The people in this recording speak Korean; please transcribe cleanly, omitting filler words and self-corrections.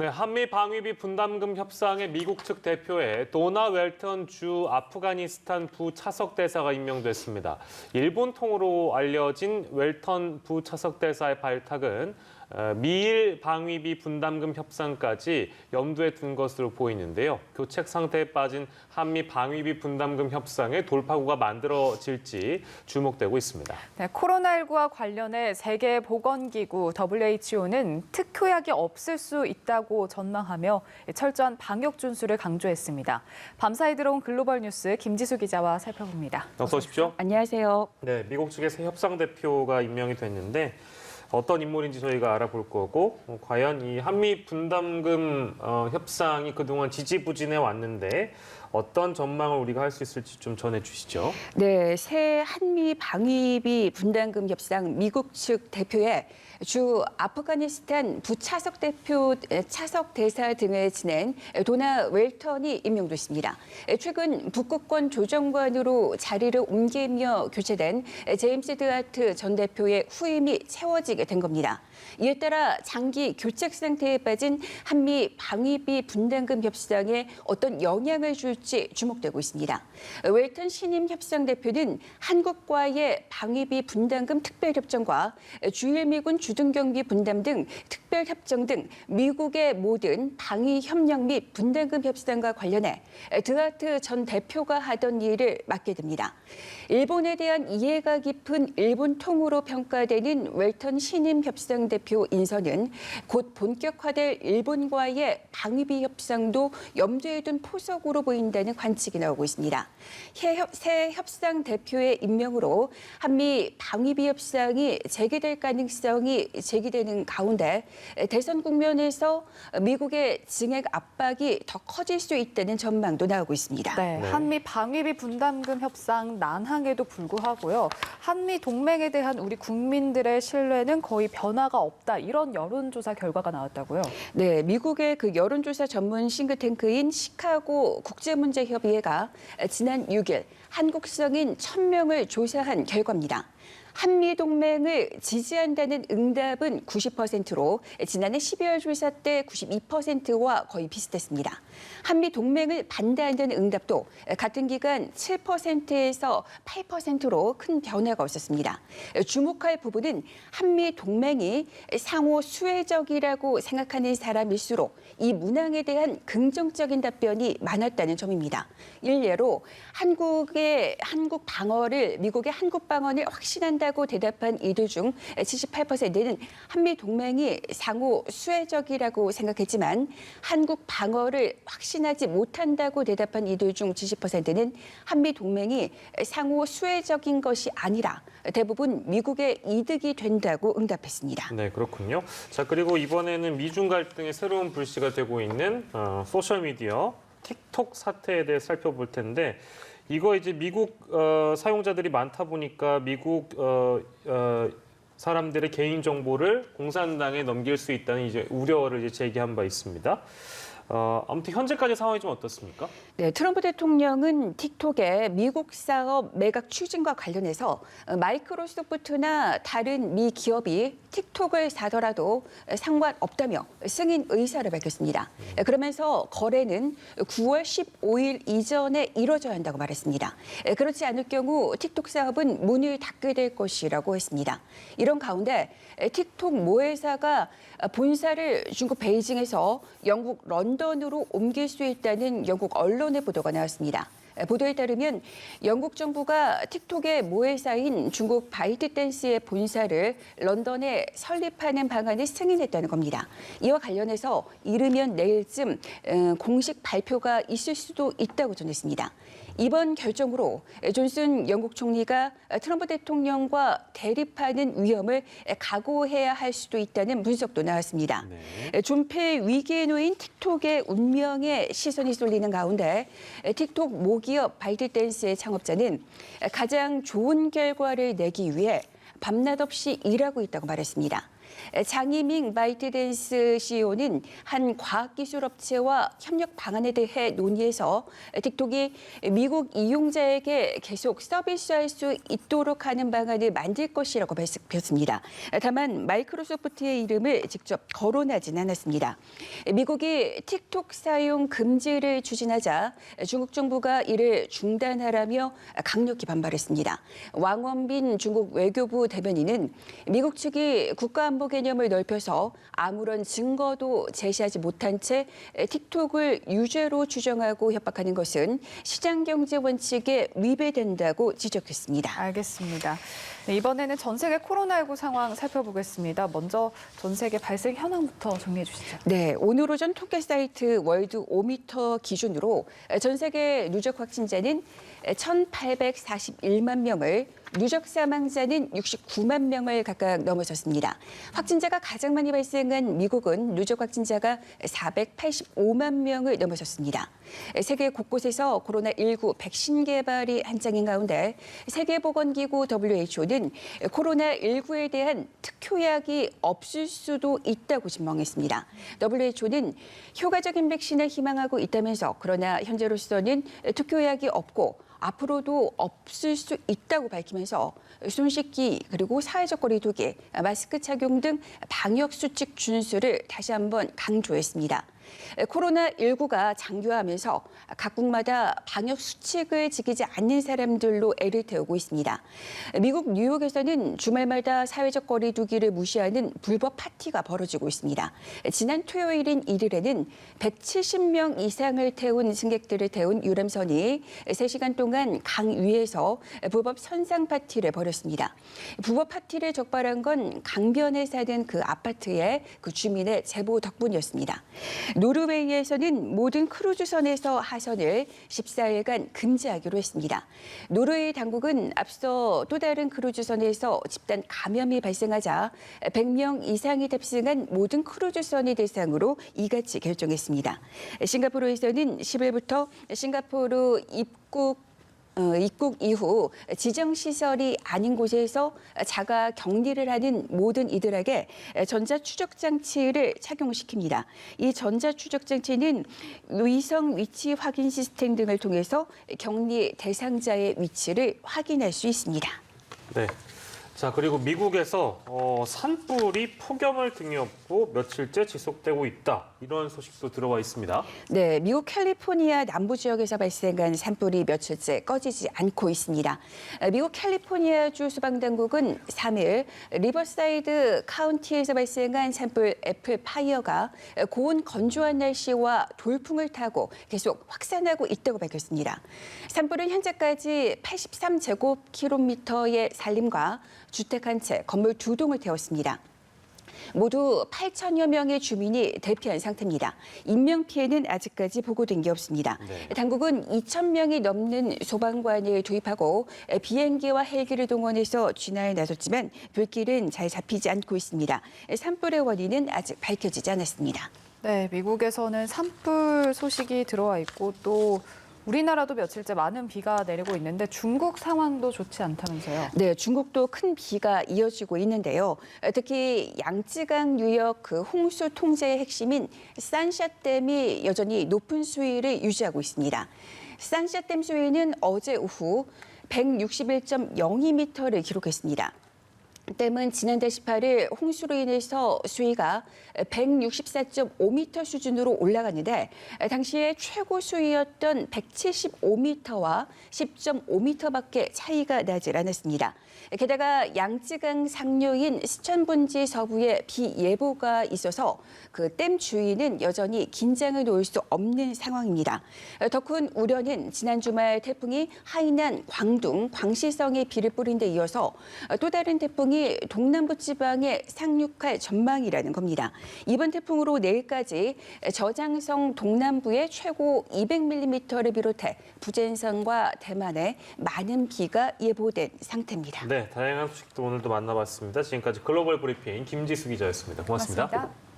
네, 한미 방위비 분담금 협상에 미국 측 대표에 도나 웰턴 주 아프가니스탄 부차석 대사가 임명됐습니다. 일본 통으로 알려진 웰턴 부차석 대사의 발탁은 미일 방위비 분담금 협상까지 염두에 둔 것으로 보이는데요. 교책 상태에 빠진 한미 방위비 분담금 협상의 돌파구가 만들어질지 주목되고 있습니다. 네, 코로나19와 관련해 세계보건기구 WHO는 특효약이 없을 수 있다고 전망하며 철저한 방역 준수를 강조했습니다. 밤사이 들어온 글로벌 뉴스 김지수 기자와 살펴봅니다. 어서 오십시오. 안녕하세요. 네, 미국 측의 새 협상 대표가 임명이 됐는데 어떤 인물인지 저희가 알아볼 거고 과연 이 한미 분담금 협상이 그동안 지지부진해 왔는데 어떤 전망을 우리가 할 수 있을지 좀 전해주시죠. 네, 새 한미 방위비 분담금 협상 미국 측 대표에 주 아프가니스탄 부차석 대표 차석 대사 등을 지낸 도나 웰턴이 임명됐습니다. 최근 북극권 조정관으로 자리를 옮기며 교체된 제임스 드하트 전 대표의 후임이 채워지게 된 겁니다. 이에 따라 장기 교책 상태에 빠진 한미 방위비 분담금 협상에 어떤 영향을 줄지 주목되고 있습니다. 웰턴 신임 협상 대표는 한국과의 방위비 분담금 특별협정과 주일미군 주둔경비 분담 등 특별협정 등 미국의 모든 방위 협력 및 분담금 협상과 관련해 드하트 전 대표가 하던 일을 맡게 됩니다. 일본에 대한 이해가 깊은 일본 통으로 평가되는 웰턴 신임 협상 대표 인선은 곧 본격화될 일본과의 방위비 협상도 염두에 둔 포석으로 보인다는 관측이 나오고 있습니다. 새 협상 대표의 임명으로 한미 방위비 협상이 재개될 가능성이 제기되는 가운데 대선 국면에서 미국의 증액 압박이 더 커질 수 있다는 전망도 나오고 있습니다. 네, 한미 방위비 분담금 협상 난항에도 불구하고요. 한미 동맹에 대한 우리 국민들의 신뢰는 거의 변화가 없다. 이런 여론조사 결과가 나왔다고요. 네, 미국의 그 여론조사 전문 싱크탱크인 시카고 국제문제협의회가 지난 6일 한국 시정인 1,000명을 조사한 결과입니다. 한미동맹을 지지한다는 응답은 90%로 지난해 12월 조사 때 92%와 거의 비슷했습니다. 한미동맹을 반대한다는 응답도 같은 기간 7%에서 8%로 큰 변화가 없었습니다. 주목할 부분은 한미동맹이 상호 수혜적이라고 생각하는 사람일수록 이 문항에 대한 긍정적인 답변이 많았다는 점입니다. 일례로 한국 방어를 미국의 한국 방어를 확신한다고 대답한 이들 중 78%는 한미 동맹이 상호 수혜적이라고 생각했지만 한국 방어를 확신하지 못한다고 대답한 이들 중 70%는 한미 동맹이 상호 수혜적인 것이 아니라 대부분 미국의 이득이 된다고 응답했습니다. 네, 그렇군요. 자, 그리고 이번에는 미중 갈등의 새로운 불씨가 되고 있는 소셜미디어 틱톡 사태에 대해 살펴볼 텐데 이거 이제 미국 사용자들이 많다 보니까 미국 사람들의 개인 정보를 공산당에 넘길 수 있다는 이제 우려를 이제 제기한 바 있습니다. 아무튼 현재까지 상황이 좀 어떻습니까? 네, 트럼프 대통령은 틱톡의 미국 사업 매각 추진과 관련해서 마이크로소프트나 다른 미 기업이 틱톡을 사더라도 상관없다며 승인 의사를 밝혔습니다. 그러면서 거래는 9월 15일 이전에 이뤄져야 한다고 말했습니다. 그렇지 않을 경우 틱톡 사업은 문을 닫게 될 것이라고 했습니다. 이런 가운데 틱톡 모회사가 본사를 중국 베이징에서 영국 런던으로 옮길 수 있다는 영국 언론의 보도가 나왔습니다. 보도에 따르면 영국 정부가 틱톡의 모회사인 중국 바이트댄스의 본사를 런던에 설립하는 방안을 승인했다는 겁니다. 이와 관련해서 이르면 내일쯤 공식 발표가 있을 수도 있다고 전했습니다. 이번 결정으로 존슨 영국 총리가 트럼프 대통령과 대립하는 위험을 각오해야 할 수도 있다는 분석도 나왔습니다. 네. 존폐 위기에 놓인 틱톡의 운명에 시선이 쏠리는 가운데 틱톡 모기업 바이트댄스의 창업자는 가장 좋은 결과를 내기 위해 밤낮 없이 일하고 있다고 말했습니다. 장이밍 바이트댄스 CEO는 한 과학기술업체와 협력 방안에 대해 논의해서 틱톡이 미국 이용자에게 계속 서비스할 수 있도록 하는 방안을 만들 것이라고 밝혔습니다. 다만 마이크로소프트의 이름을 직접 거론하진 않았습니다. 미국이 틱톡 사용 금지를 추진하자 중국 정부가 이를 중단하라며 강력히 반발했습니다. 왕원빈 중국 외교부 대변인은 미국 측이 국가안보 개념을 넓혀서 아무런 증거도 제시하지 못한 채 틱톡을 유죄로 추정하고 협박하는 것은 시장경제 원칙에 위배된다고 지적했습니다. 알겠습니다. 네, 이번에는 전 세계 코로나19 상황 살펴보겠습니다. 먼저 전 세계 발생 현황부터 정리해 주시죠. 네, 오늘 오전 통계 사이트 월드 오미터 기준으로 전 세계 누적 확진자는 1,841만 명을, 누적 사망자는 69만 명을 각각 넘어섰습니다. 확진자가 가장 많이 발생한 미국은 누적 확진자가 485만 명을 넘어섰습니다. 세계 곳곳에서 코로나19 백신 개발이 한창인 가운데 세계보건기구 WHO는 코로나19에 대한 특효약이 없을 수도 있다고 전망했습니다. WHO는 효과적인 백신을 희망하고 있다면서 그러나 현재로서는 특효약이 없고 앞으로도 없을 수 있다고 밝히면서 손 씻기 그리고 사회적 거리 두기, 마스크 착용 등 방역 수칙 준수를 다시 한번 강조했습니다. 코로나19가 장기화하면서 각국마다 방역 수칙을 지키지 않는 사람들로 애를 태우고 있습니다. 미국 뉴욕에서는 주말마다 사회적 거리 두기를 무시하는 불법 파티가 벌어지고 있습니다. 지난 토요일인 1일에는 170명 이상을 태운 승객들을 태운 유람선이 3시간 동안 강 위에서 불법 선상 파티를 벌였습니다. 불법 파티를 적발한 건 강변에 사는 그 아파트의 그 주민의 제보 덕분이었습니다. 노르웨이에서는 모든 크루즈선에서 하선을 14일간 금지하기로 했습니다. 노르웨이 당국은 앞서 또 다른 크루즈선에서 집단 감염이 발생하자 100명 이상이 탑승한 모든 크루즈선을 대상으로 이같이 결정했습니다. 싱가포르에서는 10일부터 싱가포르 입국 이후 지정시설이 아닌 곳에서 자가 격리를 하는 모든 이들에게 전자추적장치를 착용시킵니다. 이 전자추적장치는 위성 위치 확인 시스템 등을 통해서 격리 대상자의 위치를 확인할 수 있습니다. 네. 자, 그리고 미국에서 산불이 폭염을 등에 업고 며칠째 지속되고 있다. 이런 소식도 들어와 있습니다. 네, 미국 캘리포니아 남부 지역에서 발생한 산불이 며칠째 꺼지지 않고 있습니다. 미국 캘리포니아주 소방당국은 3일 리버사이드 카운티에서 발생한 산불 애플 파이어가 고온 건조한 날씨와 돌풍을 타고 계속 확산하고 있다고 밝혔습니다. 산불은 현재까지 83제곱킬로미터의 산림과 주택 한 채, 건물 2동을 태웠습니다. 모두 8천여 명의 주민이 대피한 상태입니다. 인명피해는 아직까지 보고된 게 없습니다. 네. 당국은 2,000명이 넘는 소방관을 도입하고 비행기와 헬기를 동원해서 진화에 나섰지만 불길은 잘 잡히지 않고 있습니다. 산불의 원인은 아직 밝혀지지 않았습니다. 네, 미국에서는 산불 소식이 들어와 있고 또 우리나라도 며칠째 많은 비가 내리고 있는데 중국 상황도 좋지 않다면서요? 네, 중국도 큰 비가 이어지고 있는데요. 특히 양쯔강 유역 그 홍수 통제의 핵심인 산샤댐이 여전히 높은 수위를 유지하고 있습니다. 산샤댐 수위는 어제 오후 161.02m를 기록했습니다. 댐은 지난달 18일 홍수로 인해서 수위가 164.5m 수준으로 올라갔는데 당시에 최고 수위였던 175m와 10.5m밖에 차이가 나질 않았습니다. 게다가 양쯔강 상류인 스촨본지 서부에 비 예보가 있어서 그 댐 주위는 여전히 긴장을 놓을 수 없는 상황입니다. 더 큰 우려는 지난 주말 태풍이 하이난, 광둥, 광시성에 비를 뿌린 데 이어서 또 다른 태풍이 동남부 지방에 상륙할 전망이라는 겁니다. 이번 태풍으로 내일까지 저장성 동남부에 최고 200mm를 비롯해 부젠성과 대만에 많은 비가 예보된 상태입니다. 네, 다양한 소식도 오늘도 만나봤습니다. 지금까지 글로벌 브리핑 김지수 기자였습니다. 고맙습니다. 고맙습니다.